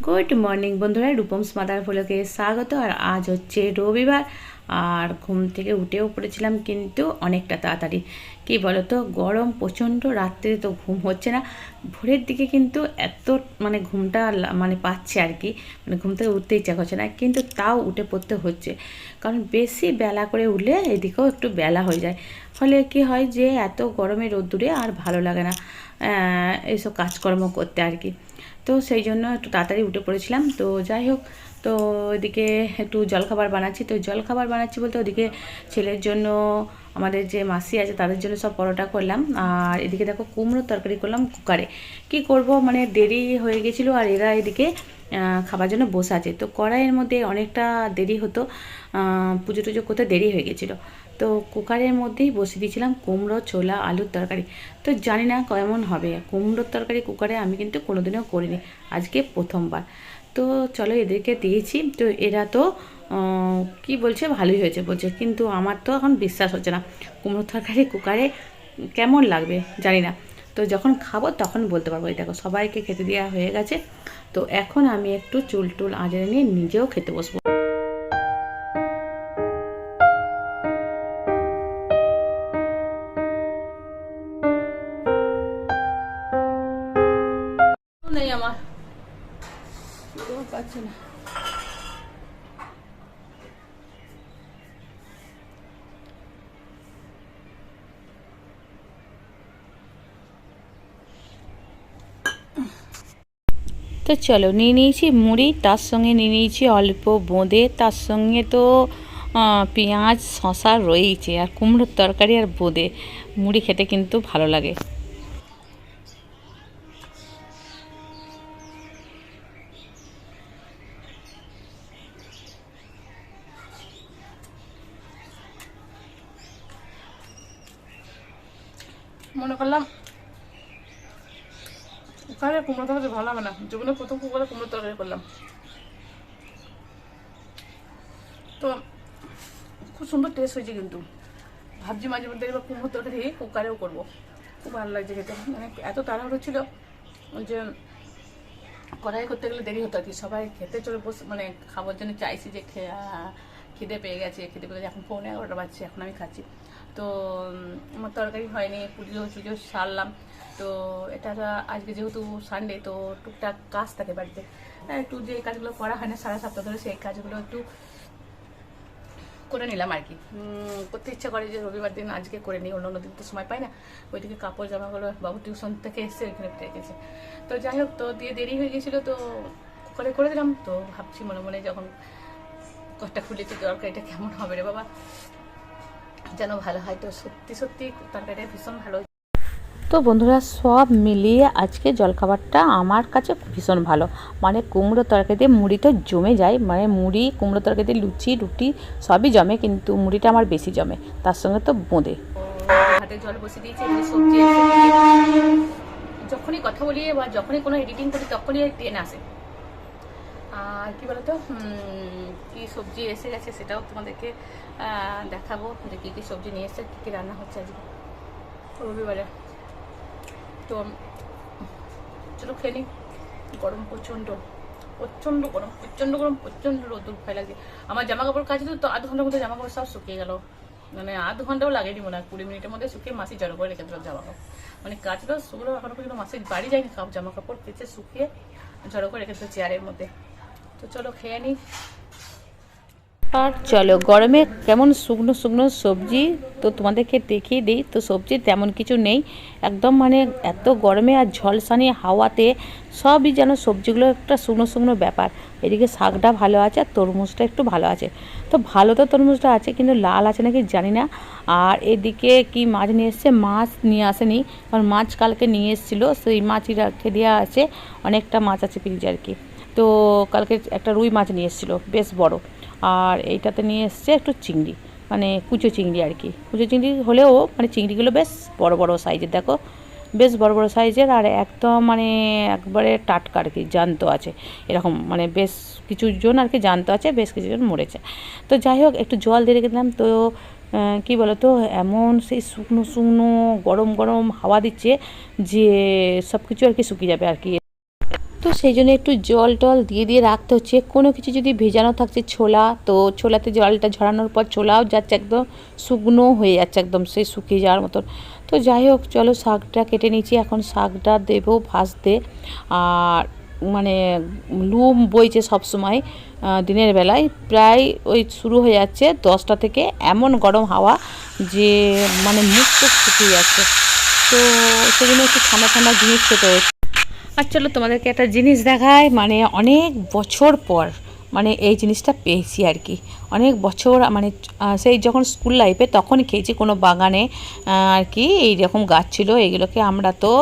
Good morning বন্ধুরা, রূপমস mother ভ্লগে স্বাগত। আর আজ হচ্ছে রবিবার, আর ঘুম থেকে উঠেও পড়েছিলাম কিন্তু অনেকটা তাড়াতাড়ি। কী বলো তো, গরম প্রচণ্ড, রাত্রে তো ঘুম হচ্ছে না। ভোরের দিকে কিন্তু এত ঘুমটা পাচ্ছে আর কি, ঘুম থেকে উঠতে ইচ্ছা করছে না, কিন্তু তাও উঠে পড়তে হচ্ছে। কারণ বেশি বেলা করে উঠলে এদিকেও একটু বেলা হয়ে যায়, ফলে কি হয় যে এত গরমে রোদ্দুরে আর ভালো লাগে না এইসব কাজকর্ম করতে আর কি। তো সেই জন্য একটু তাড়াতাড়ি উঠে পড়েছিলাম। তো যাই হোক, তো ওইদিকে একটু জলখাবার বানাচ্ছি। তো জলখাবার বানাচ্ছি বলতে ওদিকে ছেলের জন্য, আমাদের যে মাসি আছে তাদের জন্য সব পরোটা করলাম। আর এদিকে দেখো কুমড়োর তরকারি করলাম কুকারে। কি করব, দেরি হয়ে গেছিলো, আর এরা এদিকে খাবার জন্য বসে আছে। তো কড়াইয়ের মধ্যে অনেকটা দেরি হতো, পুজো টুজো করতে দেরি হয়ে গেছিলো। তো কুকারের মধ্যেই বসিয়ে দিয়েছিলাম কুমড়ো, ছোলা, আলুর তরকারি। তো জানি না কেমন হবে কুমড়োর তরকারি কুকারে, আমি কিন্তু কোনোদিনও করিনি, আজকে প্রথমবার। তো চলো এদেরকে দিয়েছি। তো এরা তো কি বলছে, ভালোই হয়েছে বলছে, কিন্তু আমার তো এখন বিশ্বাস হচ্ছে না কুমড়োর তরকারি কুকারে কেমন লাগবে জানি না। তো যখন খাবো তখন বলতে পারবো। এই দেখো সবাইকে খেতে দেওয়া হয়ে গেছে। তো এখন আমি একটু চুল টুল আঁচড়ে নিয়ে নিজেও খেতে বসবো। নেই আমার, পাচ্ছি না। তো চলো নিয়ে নিয়েছি মুড়ি, তার সঙ্গে নিয়ে নিয়েছি অল্প বোঁদে, তার সঙ্গে তো পেঁয়াজ শশা রয়েইছে, আর কুমড়োর তরকারি আর বোঁদে। মুড়ি খেতে কিন্তু ভালো লাগে। মনে করলাম ওখানে কুমড়ো তরকারি ভালো হবে না, জীবনে প্রথম কুকারে কুমড়ো তরকারি করলাম। তো খুব সুন্দর টেস্ট হয়েছে, কিন্তু ভাবছি মাঝে মধ্যে এবার কুমড়ো তরকারি কুকারেও করবো। খুব ভালো লাগছে খেতে। এত তাড়াহুড়ো ছিল যে কড়াই করতে গেলে দেরি হতো আর কি। সবাই খেতে চলে বসে, খাবার জন্য চাইছি যে খিদে পেয়ে গেছে, এখন 11:45 বাজছে, এখন আমি খাচ্ছি। তো আমার তরকারি হয়নি, পুজো টুজো সারলাম। তো এটা আজকে যেহেতু সানডে, তো টুকটাক কাজ থাকে বাড়িতে, একটু যে কাজগুলো করা হয় না সারা সপ্তাহ ধরে, সেই কাজগুলো একটু করে নিলাম আর কি। করতে ইচ্ছা করে যে রবিবার দিন আজকে করে নিই, অন্য দিন তো সময় পাই না। ওইদিকে কাপড় জামাগুলো বাবু টিউশন থেকে এসে ওইখানে রেখেছে। তো যাই হোক, তো দিয়ে দেরি হয়ে গেছিলো, তো করে দিলাম। তো ভাবছি মনে মনে, যখন কটা খুলেছি তরকারিটা কেমন হবে রে বাবা, যেন ভালো হয়। তো সত্যি সত্যি তরকারিটা ভীষণ ভালো। তো বন্ধুরা, সব মিলিয়ে আজকে জলখাবারটা আমার কাছে ভীষণ ভালো। কুমড়ো তরকারিতে মুড়ি তো জমে যায়, মুড়ি কুমড়ো তরকারিতে লুচি রুটি সবই জমে, কিন্তু মুড়িটা আমার বেশি জমে, তার সঙ্গে তো বোঁদে। হাতে জল বসিয়ে দিয়েছি, সবজি যখনই কথা বলি বা যখনই কোনো এডিটিং করি তখনই ট্রেন আসে। আর কি বলতো, কি সবজি এসে গেছে সেটাও তোমাদেরকে দেখাবো, যে কী কী সবজি নিয়ে এসছে, কী কী রান্না হচ্ছে আজকে রবিবারে। তো চলো খেয়ে নিই। গরম প্রচণ্ড প্রচণ্ড গরম, প্রচণ্ড রোদ্দুর, ভয় লাগছে। আমার জামা কাপড় কাছে তো আধ ঘন্টার মধ্যে জামা কাপড় সব শুকিয়ে গেল। আধ ঘন্টাও লাগেনি মনে হয়, 20 মিনিটের মধ্যে শুকিয়ে মাসি জড়ো করে রেখে দিল জামা কাপড়। কাচলো সেগুলো এখনো পর্যন্ত মাসির বাড়ি যায়নি, সব জামা কাপড় কেচে শুকিয়ে জড়ো করে রেখে দিল চেয়ারের মধ্যে। তো চলো খেয়ে নিই। আর চলো গরমে কেমন শুকনো শুকনো সবজি তো তোমাদেরকে দেখিয়ে দিই। তো সবজি তেমন কিছু নেই একদম, এত গরমে আর ঝলসানি হাওয়াতে সবই যেন সবজিগুলো একটা শুকনো শুকনো ব্যাপার। এদিকে শাকটা ভালো আছে, আর তরমুজটা একটু ভালো আছে। তো ভালো তো তরমুজটা আছে, কিন্তু লাল আছে নাকি জানি না। আর এদিকে কি মাছ নিয়ে এসছে, মাছ নিয়ে আসেনি, কারণ মাছ কালকে নিয়ে এসেছিলো, সেই মাছই রেখে দেওয়া আছে। অনেকটা মাছ আছে ফ্রিজে আর কি। তো কালকে একটা রুই মাছ নিয়ে এসেছিলো বেশ বড়। আর এইটাতে নিয়ে এসছে একটু চিংড়ি, কুচো চিংড়ি আর কি। কুচো চিংড়ি হলেও চিংড়িগুলো বেশ বড় বড় সাইজের, দেখো বেশ বড় বড় সাইজের, আর একদম একবারে টাটকা আর কি, জ্যান্ত আছে এরকম। বেশ কিছুজন আর কি জ্যান্ত আছে, বেশ কিছুজন মরেছে। তো যাই হোক, একটু জল দিয়ে রেখে দিলাম। তো কী বলো তো, এমন সেই শুকনো শুকনো গরম গরম হাওয়া দিচ্ছে যে সব কিছু আর কি শুকিয়ে যাবে আর কি। তো সেই জন্য একটু জল টল দিয়ে দিয়ে রাখতে হচ্ছে। কোনো কিছু যদি ভেজানো থাকছে ছোলা, তো ছোলাতে জলটা ঝরানোর পর ছোলাও যাচ্ছে একদম শুকনো হয়ে যাচ্ছে, একদম সেই শুকিয়ে যাওয়ার মতন। তো যাই হোক, চলো শাকটা কেটে নিচ্ছি, এখন শাকটা দেবো ভাজতে। আর মানে লু বইছে সবসময় দিনের বেলায়, প্রায় ওই শুরু হয়ে যাচ্ছে 10টা থেকে, এমন গরম হাওয়া যে মানে মুখ তো শুকিয়ে যাচ্ছে। তো সেজন্য একটু ঠান্ডা ঠান্ডা জিনিস খেতে হচ্ছে। আর চলো তোমাদেরকে একটা জিনিস দেখায়, মানে অনেক বছর পর মানে এই জিনিসটা পেয়েছি আর কি। অনেক বছর মানে সেই যখন স্কুল লাইফে তখন খেয়েছি কোনো বাগানে আর কি, এইরকম গাছ ছিল। এইগুলোকে আমরা তো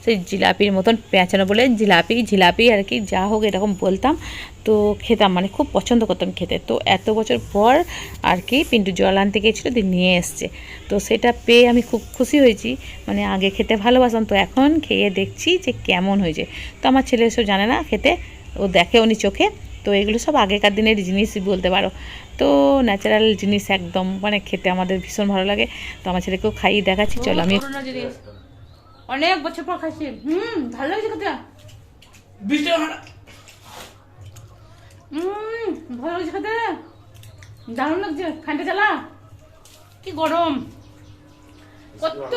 সেই জিলাপির মতন পেঁচানো বলে জিলাপি আর কি, যা হোক এরকম বলতাম। তো খেতাম, মানে খুব পছন্দ করতাম খেতে। তো এত বছর পর আর কি পিন্টু জল আনতে গিয়েছিলো, দিয়ে নিয়ে এসছে। তো সেটা পেয়ে আমি খুব খুশি হয়েছি। মানে আগে খেতে ভালোবাসতাম, তো এখন খেয়ে দেখছি যে কেমন হয়েছে। তো আমার ছেলে এসব জানে না খেতে, ও দেখে উনি চোখে। তো এগুলো সব আগেকার দিনের জিনিসই বলতে পারো। তো ন্যাচারাল জিনিস একদম, মানে খেতে আমাদের ভীষণ ভালো লাগে। তো আমার ছেলেকেও খাইয়ে দেখাচ্ছি। চলো আমি অনেক বছর পর খাইছি। ভালো লাগছে খেতে, ভালো লাগছে খেতে, দারুণ লাগছে। খানটা চালা, কি গরম। কত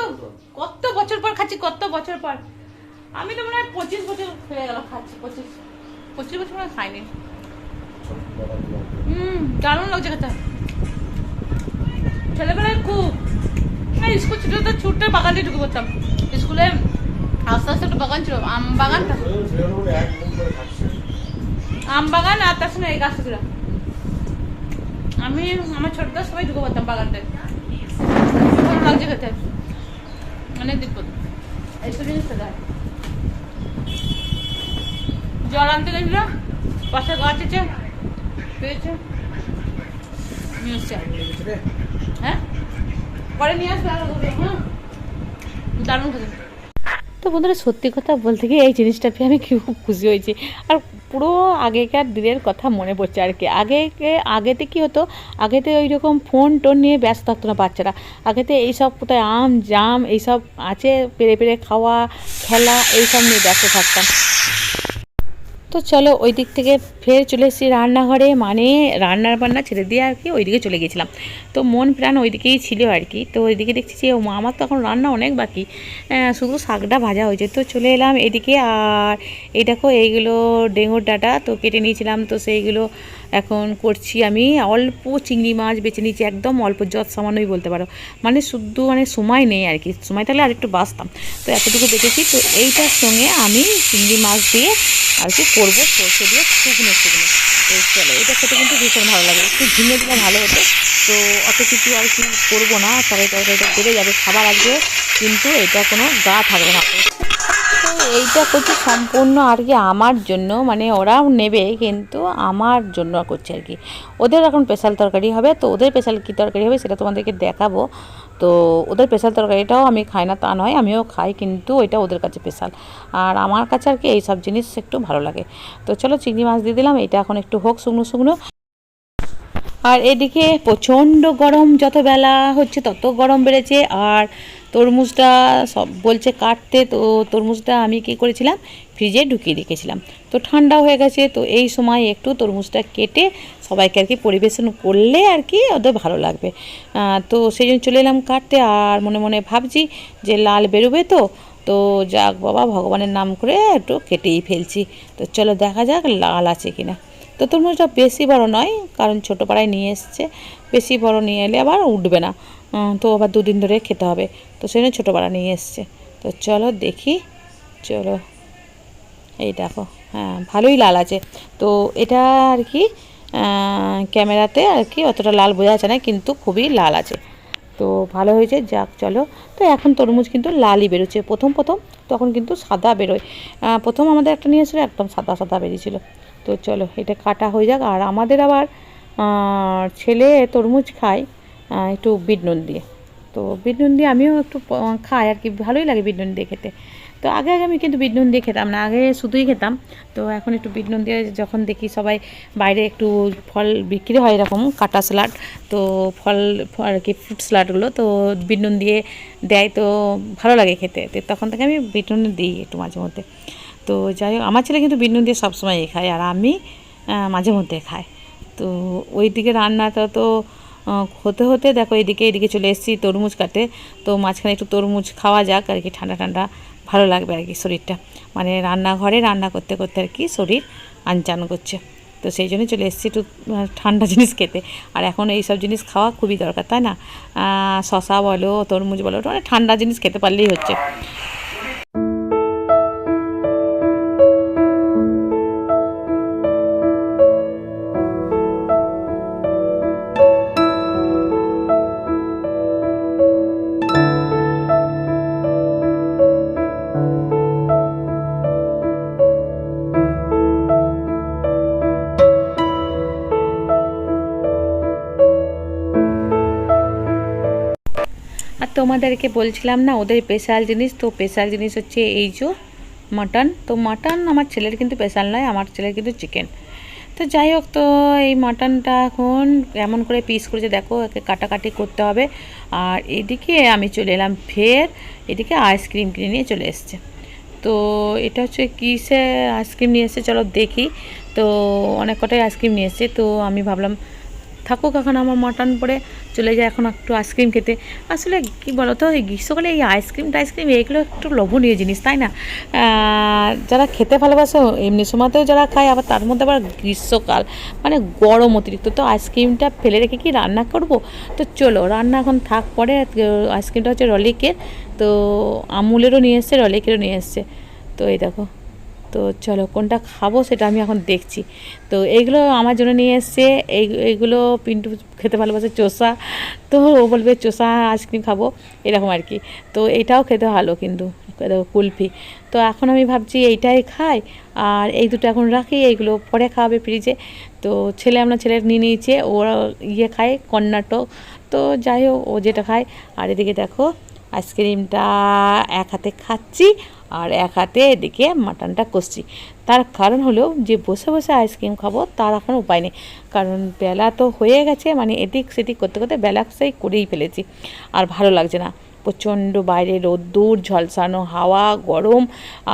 কত বছর পর খাচ্ছি, কত বছর পর। আমি তো মনে হয় 25 বছর হয়ে গেল খাচ্ছি, 25 বছর মনে খাইনি। দারুণ লাগছে খেতে। ছেলেবেলায় খুব স্কুল ছিল তো ছুটতে বাগান দিয়ে ঢুকে পড়তাম। স্কুলে আস্তে আস্তে একটা বাগান ছিল, আম বাগান, আর তার সঙ্গে এই গাছটা ছিল। আমি আমার ছোটদের সবাই ঢুকে পড়তাম বাগানটায়। ভালো লাগছে খেতে, অনেক দিন পর এইসব জিনিস দেয়। জল আনতে গেছিল, পাশে গাছ আছে, পেয়েছে, নিয়ে এসছে। হ্যাঁ, পরে নিয়ে আসবে। হ্যাঁ, দারুণ খেতে। তো বন্ধুরা, সত্যি কথা বলতে গিয়ে এই জিনিসটা পেয়ে আমি খুব খুশি হয়েছি। আর পুরো আগেকার দিনের কথা মনে পড়ছে আর কি। আগেতে কী হতো, আগেতে ওই রকম ফোন টোন নিয়ে ব্যস্ত থাকতো না বাচ্চারা। আগেতে এইসব কোথায় আম জাম এইসব আছে, পেরে পেরে খাওয়া, খেলা, এইসব নিয়ে ব্যস্ত থাকতাম। তো চলো ওই দিক থেকে ফের চলে এসেছি রান্নাঘরে, মানে রান্নার বান্না ছেড়ে দিয়ে আর কি ওইদিকে চলে গেছিলাম। তো মন প্রাণ ওইদিকেই ছিল আর কি। তো ওইদিকে দেখছি যে আমার তো এখন রান্না অনেক বাকি, শুধু শাকটা ভাজা হয়েছে। তো চলে এলাম এদিকে। আর এই দেখো, এইগুলো ডেঙ্গুর ডাঁটা তো কেটে নিয়েছিলাম, তো সেইগুলো এখন করছি আমি। অল্প চিংড়ি মাছ বেছে নিয়েছি, একদম অল্প, যত সামান্যই বলতে পারো। মানে শুদ্ধ মানে সময় নেই আর কি, সময় থাকলে আর একটু বাঁচতাম। তো এতটুকু বেঁচেছি। তো এইটার সঙ্গে আমি চিংড়ি মাছ দিয়ে আর কি করবো, সর্ষে দিয়ে শুকনো। তো চলো, এটা খেতে কিন্তু ভীষণ ভালো লাগে। একটু ঝিঙে দিলে ভালো হতো। তো অত কিছু আর কি করবো না, তরকারিটা বেড়ে যাবে, খাবার আসবে কিন্তু এটা কোনো গা থাকবে না। তো এইটা করছি সম্পূর্ণ আর কি আমার জন্য, মানে ওরাও নেবে কিন্তু আমার জন্য করছি আর কি। ওদের এখন স্পেশাল তরকারি হবে, তো ওদের স্পেশাল কী তরকারি হবে সেটা তোমাদেরকে দেখাবো। তো ওদের স্পেশাল তরকারিটাও আমি খাই না তা নয়, আমিও খাই, কিন্তু ওইটা ওদের কাছে স্পেশাল। আর আমার কাছে আর কি এই সব জিনিস একটু ভালো লাগে। তো চলো চিংড়ি মাছ দিয়ে দিলাম, এটা এখন একটু হোক শুকনো। আর এদিকে প্রচণ্ড গরম, যত বেলা হচ্ছে তত গরম বেড়েছে। আর তরমুজটা সব বলছে কাটতে, তো তরমুজটা আমি কী করেছিলাম, ফ্রিজে ঢুকিয়ে রেখেছিলাম। তো ঠান্ডা হয়ে গেছে। তো এই সময় একটু তরমুজটা কেটে সবাইকে আর কি পরিবেশন করলে আর কি ওদের ভালো লাগবে। তো সেই জন্য চলে এলাম কাটতে। আর মনে মনে ভাবছি যে লাল বেরোবে, তো যাক বাবা, ভগবানের নাম করে একটু কেটেই ফেলছি। তো চলো দেখা যাক লাল আছে কিনা। তো তরমুজটা বেশি বড় নয়, কারণ ছোটো পাড়ায় নিয়ে এসছে, বেশি বড় নিয়ে এলে আবার উঠবে না, তো আবার 2 দিন ধরে খেতে হবে। তো সেই জন্য ছোটো পাড়া নিয়ে এসছে। তো চলো দেখি, চলো এই দেখো, হ্যাঁ ভালোই লাল আছে। তো এটা আর কি ক্যামেরাতে আর কি অতটা লাল বোঝা যাচ্ছে না, কিন্তু খুবই লাল আছে। তো ভালো হয়েছে, যাক চলো। তো এখন তরমুজ কিন্তু লালই বেরোচ্ছে। প্রথম তখন কিন্তু সাদা বেরোয়। প্রথম আমাদের একটা নিয়ে এসেছিলো, একদম সাদা বেরিয়েছিল। তো চলো এটা কাটা হয়ে যাক। আর আমাদের আবার ছেলে তরমুজ খায় একটু বিট নুন দিয়ে। তো বিট নুন দিয়ে আমিও একটু খাই আর কি, ভালোই লাগে বিট নুন দিয়ে খেতে। তো আগে আমি কিন্তু বিট নুন দিয়ে খেতাম না, আগে শুধুই খেতাম। তো এখন একটু বিট নুন দিয়ে, যখন দেখি সবাই বাইরে একটু ফল বিক্রি হয় এরকম কাটা স্যালাড, তো ফল আর কি ফ্রুট স্যালাডগুলো, তো বিট নুন দিয়ে দেয়, তো ভালো লাগে খেতে। তো তখন থেকে আমি বিট নুন দিই একটু মাঝে মধ্যে। তো তো যাই হোক, আমার ছেলে কিন্তু বিনুন দিয়ে সবসময়ই খায়, আর আমি মাঝে মধ্যে খাই। তো ওই দিকে রান্নাটা তো হতে হতে দেখো এদিকে চলে এসেছি তরমুজ কাটে। তো মাঝখানে একটু তরমুজ খাওয়া যাক আর কি, ঠান্ডা ঠান্ডা ভালো লাগবে আর কি শরীরটা, মানে রান্নাঘরে রান্না করতে করতে আর কি শরীর আনচান করছে। তো সেই জন্য চলে এসেছি একটু ঠান্ডা জিনিস খেতে। আর এখন এইসব জিনিস খাওয়া খুবই দরকার, তাই না? শশা বলো, তরমুজ বলো, মানে ঠান্ডা জিনিস খেতে পারলেই হচ্ছে। আর তোমাদেরকে বলছিলাম না ওদের স্পেশাল জিনিস, তো স্পেশাল জিনিস হচ্ছে এই যে মাটন। তো মাটন আমার ছেলের কিন্তু স্পেশাল নয়, আমার ছেলের কিন্তু চিকেন। তো যাই হোক, তো এই মাটনটা এখন কেমন করে পিস করেছে দেখো, একে কাটাকাটি করতে হবে। আর এদিকে আমি চলে এলাম ফের, এদিকে আইসক্রিম কিনে নিয়ে চলে এসছে। তো এটা হচ্ছে কিসে আইসক্রিম নিয়ে এসছে চলো দেখি। তো অনেক কটাই আইসক্রিম নিয়ে এসছে, তো আমি ভাবলাম থাকুক এখন আমার মাটন পরে চলে যায় এখন একটু আইসক্রিম খেতে। আসলে কী বলো তো, এই গ্রীষ্মকালে এই আইসক্রিম টাইসক্রিম এইগুলো একটু লোভনীয় জিনিস, তাই না? যারা খেতে ভালোবাসে এমনি সময়তেও যারা খায়, আবার তার মধ্যে আবার গ্রীষ্মকাল মানে গরম অতিরিক্ত, তো আইসক্রিমটা ফেলে রেখে কি রান্না করব? তো চলো রান্না এখন থাক পরে। আইসক্রিমটা হচ্ছে রলিকের, তো আমুলেরও নিয়ে এসছে, রলিকেরও নিয়ে এসছে। তো এই দেখো, তো চলো কোনটা খাবো সেটা আমি এখন দেখছি। তো এইগুলো আমার জন্য নিয়ে এসছে, এইগুলো পিন্টু খেতে ভালোবাসে চোষা, তো ও বলবে চোষা আইসক্রিম খাবো এরকম আর কি। তো এইটাও খেতে ভালো কিন্তু, কুলফি। তো এখন আমি ভাবছি এইটাই খাই, আর এই দুটো এখন রাখি, এইগুলো পরে খাওয়াবে ফ্রিজে। তো আমরা ছেলের নিয়ে নিয়েছে, ওরা খায় কর্ণাটক। তো যাই হোক, ও যেটা খায়। আর এদিকে দেখো আইসক্রিমটা এক হাতে খাচ্ছি আর এক হাতে এদিকে মাটনটা কষছি। তার কারণ হলো যে বসে বসে আইসক্রিম খাবো তার এখন উপায় নেই, কারণ বেলা তো হয়ে গেছে, মানে এদিক সেদিক করতে করতে বেলা সেই করেই ফেলেছি, আর ভালো লাগছে না। প্রচণ্ড বাইরে রোদ্দুর, ঝলসানো হাওয়া, গরম,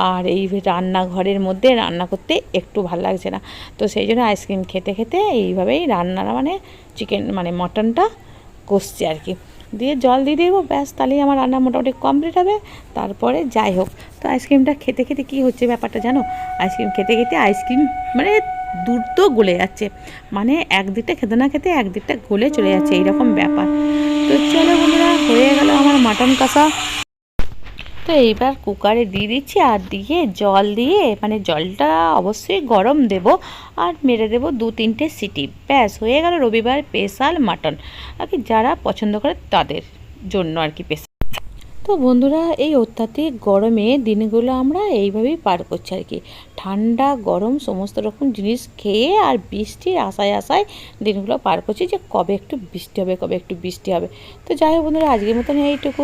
আর এই রান্নাঘরের মধ্যে রান্না করতে একটু ভালো লাগছে না। তো সেই জন্য আইসক্রিম খেতে খেতে এইভাবেই রান্নাটা মানে চিকেন মানে মটনটা কষছি আর কি। দিয়ে জল দিয়ে দেবো, ব্যাস, তাহলেই আমার রান্না মোটামুটি কমপ্লিট হবে। তারপরে যাই হোক, তো আইসক্রিমটা খেতে খেতে কী হচ্ছে ব্যাপারটা জানো, আইসক্রিম খেতে খেতে আইসক্রিম মানে দ্রুত গলে যাচ্ছে, মানে একদিকটা খেতে না খেতে একদিকটা গলে চলে যাচ্ছে, এইরকম ব্যাপার। তো চলো বন্ধুরা, হয়ে গেল আমার মাটন কষা। তো এইবার কুকারে দিয়ে দিচ্ছি, আর দিয়ে জল দিয়ে মানে জলটা অবশ্যই গরম দেব, আর মেরে দেবো 2-3টে সিটি, ব্যাস হয়ে গেল রবিবার স্পেশাল মাটন আর কি, যারা পছন্দ করে তাদের জন্য আর কি স্পেশাল। তো বন্ধুরা, এই অত্যাধিক গরমে দিনগুলো আমরা এইভাবেই পার করছি আর কি, ঠান্ডা গরম সমস্ত রকম জিনিস খেয়ে আর বৃষ্টির আশায় দিনগুলো পার করছি, যে কবে একটু বৃষ্টি হবে, কবে একটু বৃষ্টি হবে। তো যাই হোক বন্ধুরা, আজকের মতন এইটুকু।